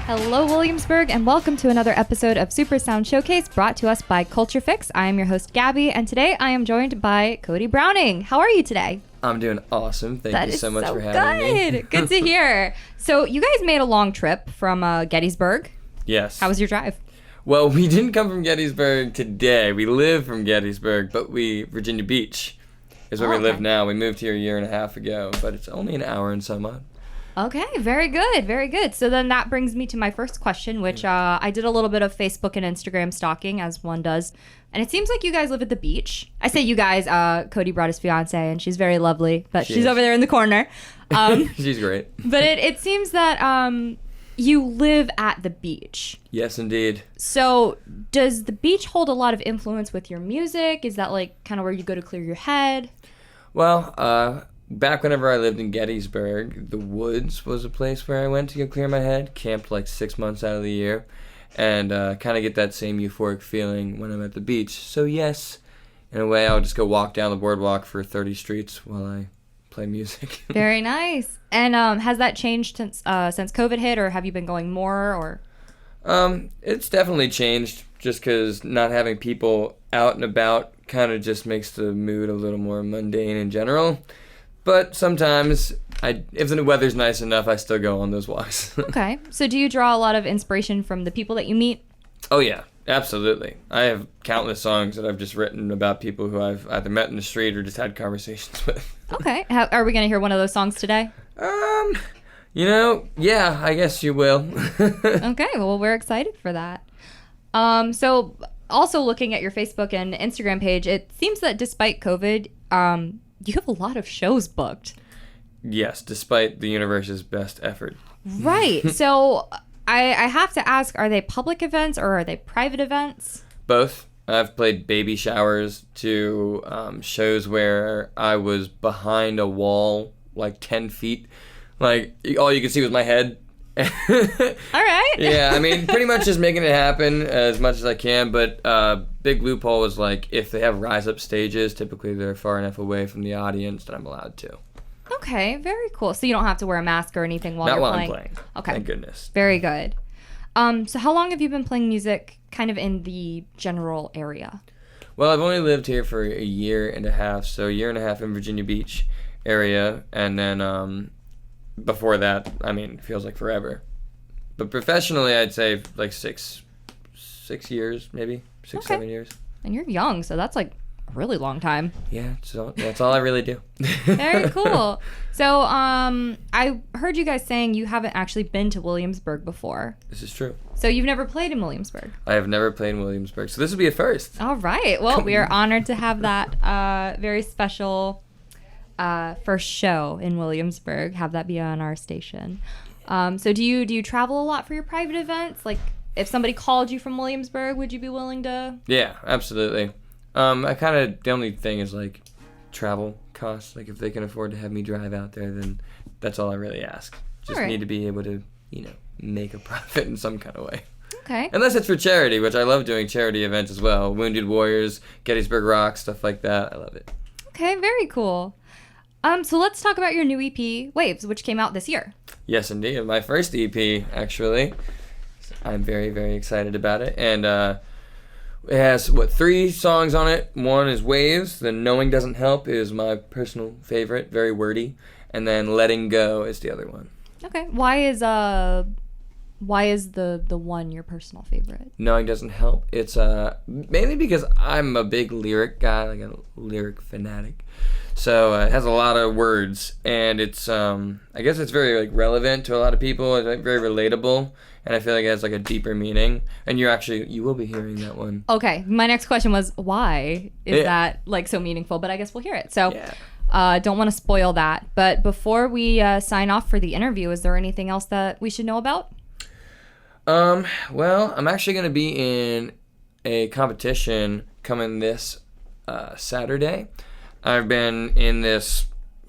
Hello, Williamsburg, and welcome to another episode of Super Sound Showcase brought to us by Culture Fix. I am your host, Gabby, and today I am joined by Cody Browning. How are you today? I'm doing awesome. Thank you so much for having me. Good to hear. So you guys made a long trip from Gettysburg. Yes. How was your drive? Well, we didn't come from Gettysburg today. We live from Gettysburg, but Virginia Beach is where we live now. We moved here a year and a half ago, but it's only an hour and some odd. Okay, very good, very good. So then that brings me to my first question, which I did a little bit of Facebook and Instagram stalking, as one does. And it seems like you guys live at the beach. I say you guys, Cody brought his fiance, and she's very lovely, but she's over there in the corner. She's great. But it seems that you live at the beach. Yes, indeed. So does the beach hold a lot of influence with your music? Is that like kind of where you go to clear your head? Well, back whenever I lived in Gettysburg, the woods was a place where I went to go clear my head, camped like 6 months out of the year, and kind of get that same euphoric feeling when I'm at the beach. So yes, in a way, I'll just go walk down the boardwalk for 30 streets while I play music. Very nice. And has that changed since COVID hit, or have you been going more? Or it's definitely changed, just because not having people out and about kind of just makes the mood a little more mundane in general. But sometimes, if the weather's nice enough, I still go on those walks. Okay. So do you draw a lot of inspiration from the people that you meet? Oh, yeah. Absolutely. I have countless songs that I've just written about people who I've either met in the street or just had conversations with. Okay. Are we going to hear one of those songs today? Yeah, I guess you will. Okay. Well, we're excited for that. So also looking at your Facebook and Instagram page, it seems that despite COVID, you have a lot of shows booked. Yes, despite the universe's best effort. Right. So I have to ask, are they public events or are they private events? Both. I've played baby showers to shows where I was behind a wall like 10 feet. Like, all you could see was my head. All right. Yeah, I mean, pretty much just making it happen as much as I can, but big loophole is like, if they have rise-up stages, typically they're far enough away from the audience that I'm allowed to. Okay, very cool. So you don't have to wear a mask or anything while Not you're while playing? I'm playing. Okay. Thank goodness. Very good. So how long have you been playing music kind of in the general area? Well, I've only lived here for a year and a half, so a year and a half in Virginia Beach area, and then before that, I mean, it feels like forever. But professionally, I'd say like six years, maybe. 7 years. And you're young, so that's like a really long time. Yeah, so that's all I really do. Very cool. So I heard you guys saying you haven't actually been to Williamsburg before. This is true. So you've never played in Williamsburg? I have never played in Williamsburg, so this will be a first. All right. Well, we are honored to have that very special first show in Williamsburg, have that be on our station. So do you travel a lot for your private events? Like, if somebody called you from Williamsburg, would you be willing to? Yeah, absolutely. The only thing is like travel costs. Like, if they can afford to have me drive out there, then that's all I really ask. Just need to be able to, make a profit in some kind of way. Okay. Unless it's for charity, which I love doing charity events as well. Wounded Warriors, Gettysburg Rock, stuff like that. I love it. Okay, very cool. So let's talk about your new EP, Waves, which came out this year. Yes, indeed. My first EP, actually. I'm very, very excited about it. And it has, 3 songs on it. One is Waves. Then Knowing Doesn't Help is my personal favorite, very wordy. And then Letting Go is the other one. Okay. Why is the one your personal favorite? Knowing Doesn't Help. It's mainly because I'm a big lyric guy, like a lyric fanatic. So it has a lot of words, and it's I guess it's very like relevant to a lot of people. It's like very relatable, and I feel like it has like a deeper meaning. And you will be hearing that one. Okay, my next question was why is that like so meaningful? But I guess we'll hear it. So don't want to spoil that. But before we sign off for the interview, is there anything else that we should know about? Well, I'm actually going to be in a competition coming this Saturday. I've been in this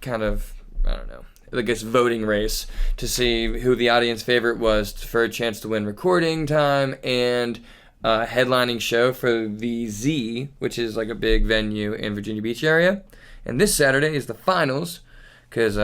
kind of, I guess voting race to see who the audience favorite was for a chance to win recording time and headlining show for the Z, which is like a big venue in Virginia Beach area. And this Saturday is the finals, because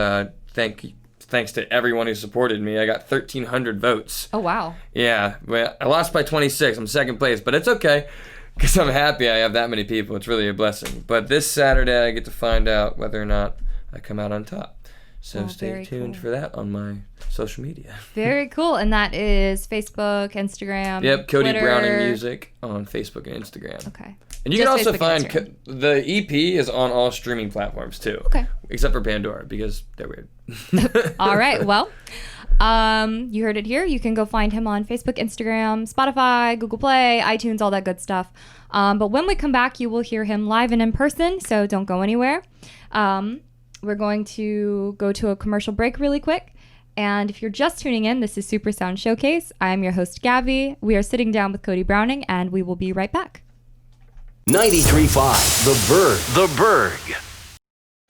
thanks to everyone who supported me. I got 1,300 votes. Oh, wow. Yeah, but I lost by 26. I'm second place, but it's okay because I'm happy I have that many people. It's really a blessing. But this Saturday, I get to find out whether or not I come out on top. So stay tuned for that on my social media. Very cool. And that is Facebook, Instagram, Yep, Cody Twitter. Browning Music on Facebook and Instagram. Okay. And you Just can also Facebook find and the EP is on all streaming platforms too. Okay. Except for Pandora because they're weird. All right. Well, you heard it here. You can go find him on Facebook, Instagram, Spotify, Google Play, iTunes, all that good stuff. But when we come back, you will hear him live and in person. So don't go anywhere. We're going to go to a commercial break really quick. And if you're just tuning in, this is Super Sound Showcase. I am your host, Gabby. We are sitting down with Cody Browning, and we will be right back. 93.5, The Berg. The Berg.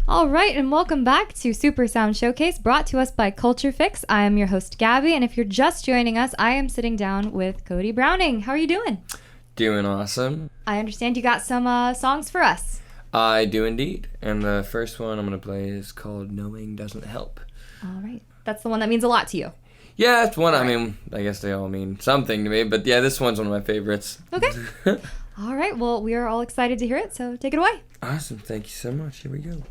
All right, and welcome back to Super Sound Showcase, brought to us by Culture Fix. I am your host, Gabby, and if you're just joining us, I am sitting down with Cody Browning. How are you doing? Doing awesome. I understand you got some songs for us. I do indeed. And the first one I'm going to play is called Knowing Doesn't Help. All right. That's the one that means a lot to you. Yeah, it's one. I mean, I guess they all mean something to me. But yeah, this one's one of my favorites. Okay. All right. Well, we are all excited to hear it, so take it away. Awesome. Thank you so much. Here we go.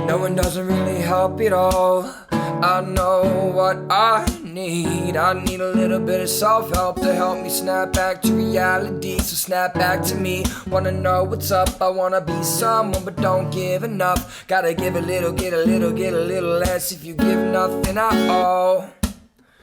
No one doesn't really help at all. I know what I need. I need a little bit of self-help to help me snap back to reality. So snap back to me. Wanna know what's up. I wanna be someone, but don't give enough. Gotta give a little, get a little, get a little less. If you give nothing at all.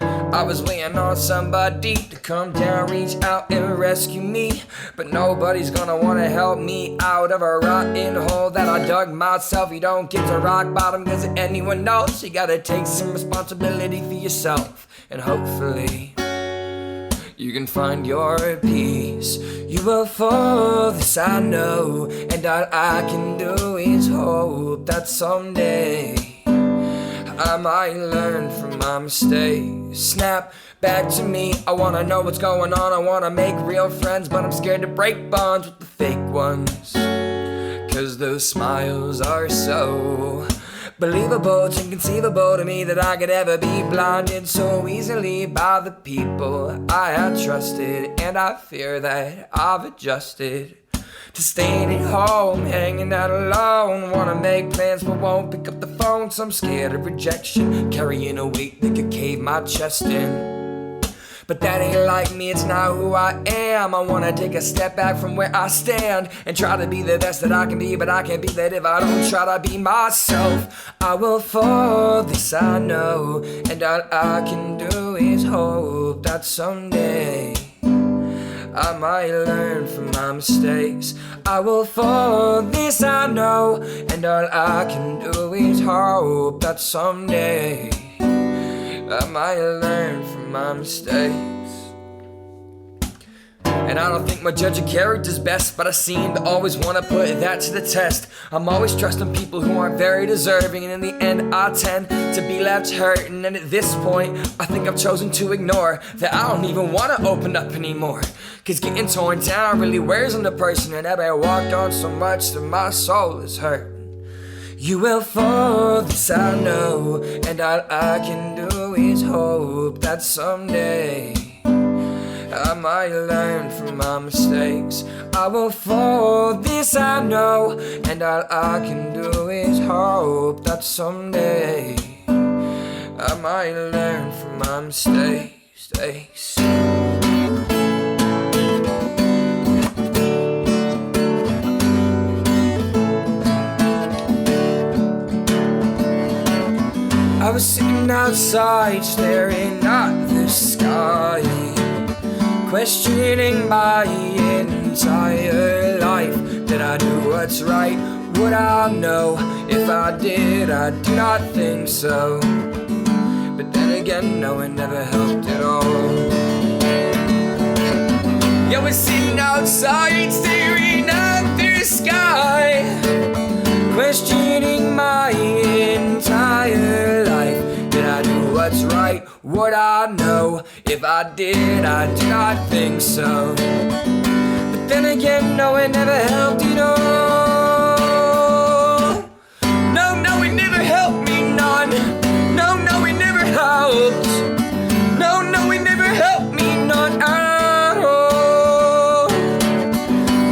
I was waiting on somebody to come down, reach out and rescue me. But nobody's gonna wanna help me out of a rotten hole that I dug myself. You don't get to rock bottom cause anyone knows. You gotta take some responsibility for yourself. And hopefully you can find your peace. You will fall, this I know. And all I can do is hope that someday I might learn from my mistakes. Snap back to me. I wanna know what's going on. I wanna make real friends, but I'm scared to break bonds with the fake ones. Cause those smiles are so believable. It's inconceivable to me that I could ever be blinded so easily by the people I had trusted. And I fear that I've adjusted to staying at home, hanging out alone. Wanna make plans but won't pick up the phone. So I'm scared of rejection, carrying a weight that could cave my chest in. But that ain't like me, it's not who I am. I wanna take a step back from where I stand and try to be the best that I can be. But I can't be that if I don't try to be myself. I will fall, this I know. And all I can do is hope that someday I might learn from my mistakes. I will fall, this I know. And all I can do is hope that someday I might learn from my mistakes. And I don't think my judge of character's best, but I seem to always want to put that to the test. I'm always trusting people who aren't very deserving, and in the end I tend to be left hurting. And at this point I think I've chosen to ignore that I don't even want to open up anymore. Cause getting torn down really wears on the person, and I walked on so much that my soul is hurt. You will fall, this I know. And all I can do is hope that someday I might learn from my mistakes. I will fall, this I know. And all I can do is hope that someday I might learn from my mistakes. I was sitting outside staring at the sky, questioning my entire life. Did I do what's right? Would I know? If I did, I do not think so. But then again, no, it never helped at all. Yeah, I was sitting outside staring at the sky, questioning my entire life. Did I do what's right? would I know? If I did, I do not think so. But then again, no, it never helped, you know. No, no, it never helped me none. No, no, it never helped. No, no, it never helped me none at all.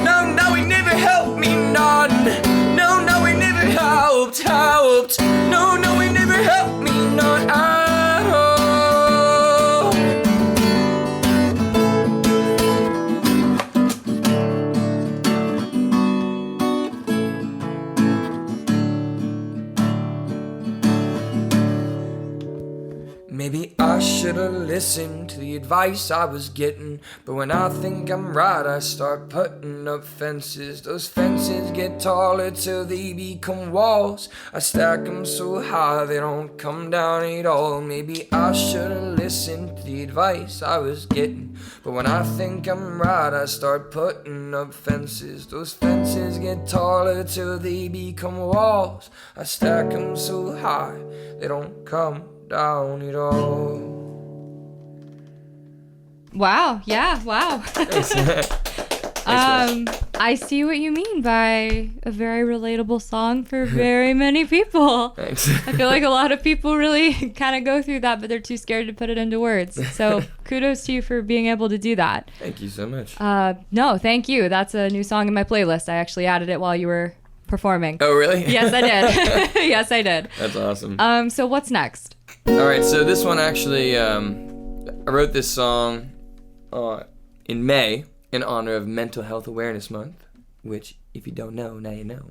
No, no, it never helped me none. No, no, it never helped. No, no, it never helped me none at all. Maybe I should've listened to the advice I was getting, but when I think I'm right, I start putting up fences. Those fences get taller till they become walls. I stack them so high they don't come down at all. Maybe I should've listened to the advice I was getting, but when I think I'm right, I start putting up fences. Those fences get taller till they become walls. I stack them so high they don't come down at all. Wow. Yeah. Wow. I see what you mean by a very relatable song for very many people. Thanks. I feel like a lot of people really kind of go through that, but they're too scared to put it into words. So kudos to you for being able to do that. Thank you so much. No, thank you. That's a new song in my playlist. I actually added it while you were performing. Oh, really? Yes, I did. Yes, I did. That's awesome. So what's next? All right, so this one actually, I wrote this song in May in honor of Mental Health Awareness Month, which, if you don't know, now you know.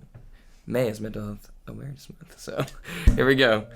May is Mental Health Awareness Month, so here we go.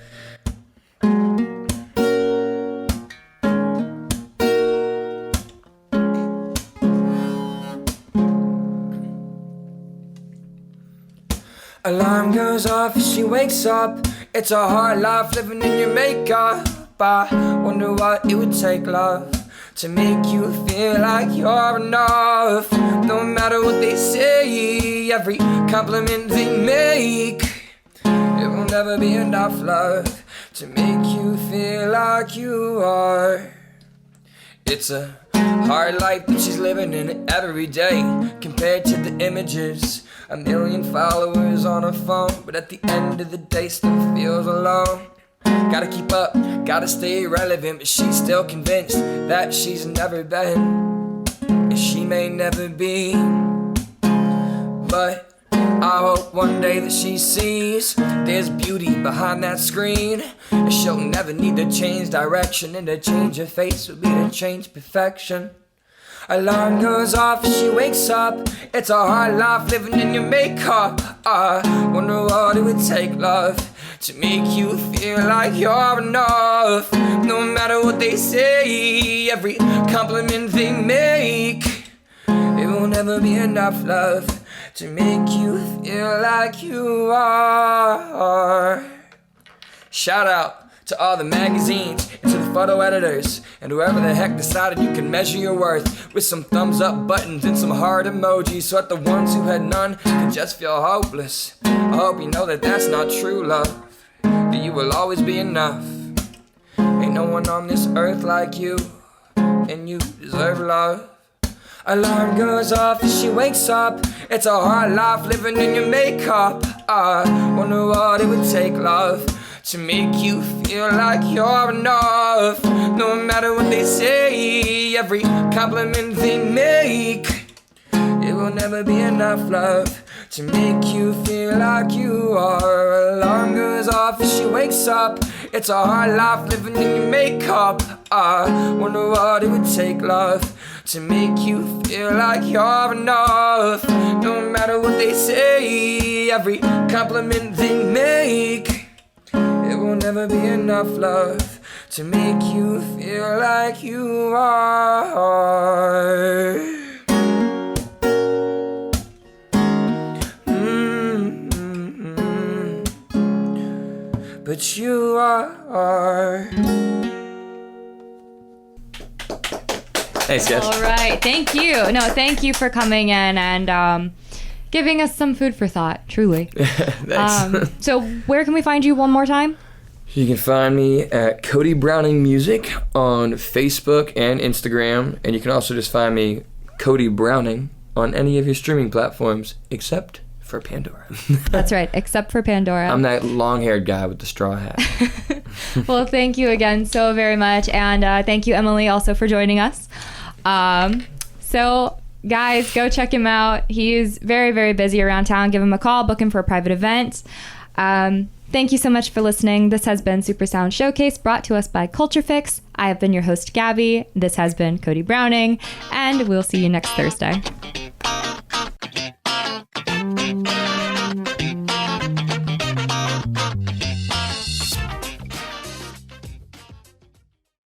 Alarm goes off as she wakes up. It's a hard life living in your makeup. I wonder what it would take, love, to make you feel like you're enough. No matter what they say, every compliment they make, it will never be enough, love, to make you feel like you are. It's a hard life that she's living in every day, compared to the images, 1 million followers on her phone, but at the end of the day still feels alone. Gotta keep up, gotta stay relevant, but she's still convinced that she's never been, and she may never be. But I hope one day that she sees there's beauty behind that screen, and she'll never need to change direction, and to change her face would be to change perfection. Alarm goes off as she wakes up. It's a hard life living in your makeup. I wonder what it would take, love, to make you feel like you're enough. No matter what they say, every compliment they make, it will never be enough, love, to make you feel like you are. Shout out to all the magazines and to the photo editors and whoever the heck decided you can measure your worth with some thumbs up buttons and some heart emojis, so that the ones who had none could just feel hopeless. I hope you know that that's not true, love, that you will always be enough. Ain't no one on this earth like you, and you deserve love. Alarm goes off as she wakes up. It's a hard life living in your makeup. I wonder what it would take, love, to make you feel like you're enough. No matter what they say, every compliment they make, it will never be enough, love, to make you feel like you are. Alarm goes off as she wakes up. It's a hard life living in your makeup. I wonder what it would take, love, to make you feel like you're enough. No matter what they say, every compliment they make, it will never be enough, love, to make you feel like you are. But you are. Thanks, guys. All right. Thank you. No, thank you for coming in and giving us some food for thought, truly. Thanks. So where can we find you one more time? You can find me at Cody Browning Music on Facebook and Instagram, and you can also just find me Cody Browning on any of your streaming platforms except for Pandora. That's right, except for Pandora. I'm that long-haired guy with the straw hat. Well, thank you again so very much, and thank you, Emily, also for joining us. So, guys, go check him out. He's very, very busy around town. Give him a call, book him for a private event. Thank you so much for listening. This has been Super Sound Showcase, brought to us by Culture Fix. I have been your host, Gabby. This has been Cody Browning, and we'll see you next Thursday.